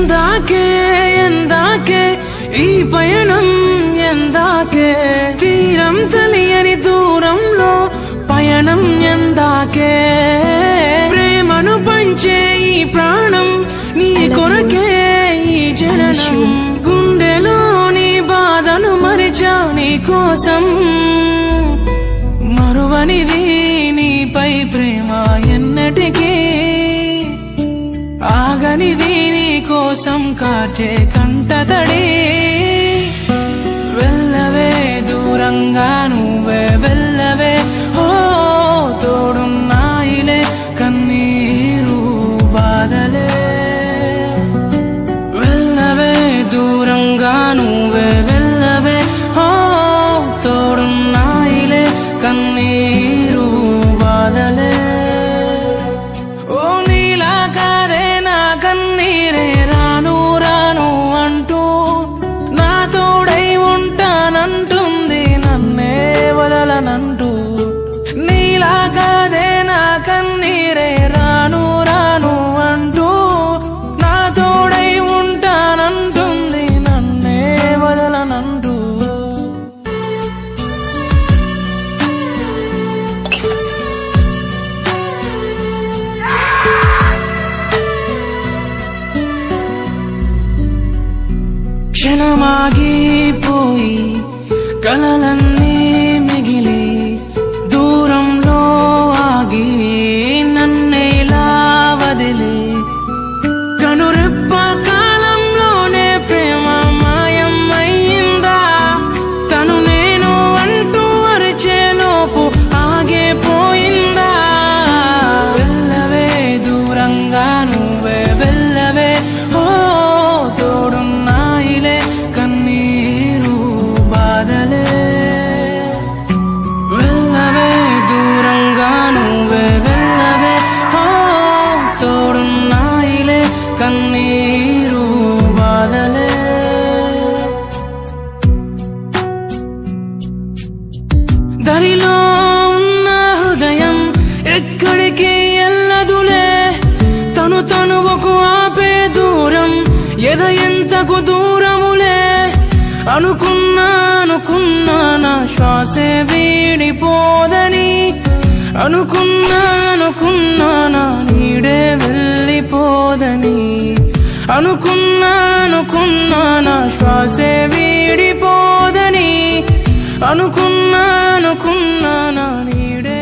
ఎందాకే ఎందాకే ఈ పయనం ఎందాకే తీరం తెలియని దూరంలో పయనం ఎందాకే ప్రేమను పంచే ఈ ప్రాణం నీ కొరకే ఈ జననం గుండెలోని బాధను మరిచా నీ కోసం మరువనిది నీపై ప్రేమ ఎన్నటికీ ఆగనిది నీ కోసం కార్చే కంటతడి వెళ్ళవే దూరంగా నువ్వే వెళ్ళవే ఓ తోడున్నాయిలే కన్నీరు బాధలే వెళ్ళవే దూరంగా నువ్వే వెళ్ళవే ఓ తోడున్నాయిలే కన్నీరు బాధలే ఓ నీలా కాదే నా కన్నీరే రాను రాను అంటూ నా తోడై ఉంటానంటుంది నన్నే వదలనంటూ నీలా కాదే నా కన్నీరే రాను రాను అంటూ నా తోడై ఉంటానంటుంది నన్నే వదలనంటూ క్షణమాగిపోయి కలలన్నీ మిగిలి దూరంలో ఆగి నన్నేలా వదిలి కనురెప్ప కాలంలోనే ప్రేమ మాయం అయ్యిందా తను నేను అంటూ అరిచేలోపు ఆగిపోయిందా వెళ్ళవే దూరంగా నువ్వే వెళ్ళవే ఓ తోడున్నాయిలే కన్నీరు బాధలే వెళ్ళవే దూరంగా నువ్వే వెళ్ళవే ఓ తోడున్నాయిలే కన్నీరు బాధలే దరిలో ఉన్న హృదయం ఎక్కడికి ఎల్లదులే తను తనువకు ఆపే దూరం ఎద ఎంతకు దూరములే అనుకున్నా నా శ్వాసే వీడిపోదని అనుకున్నా నా నీడే వెళ్ళిపోదని అనుకున్నా నా శ్వాసే వీడిపోదని అనుకున్నా నా నీడే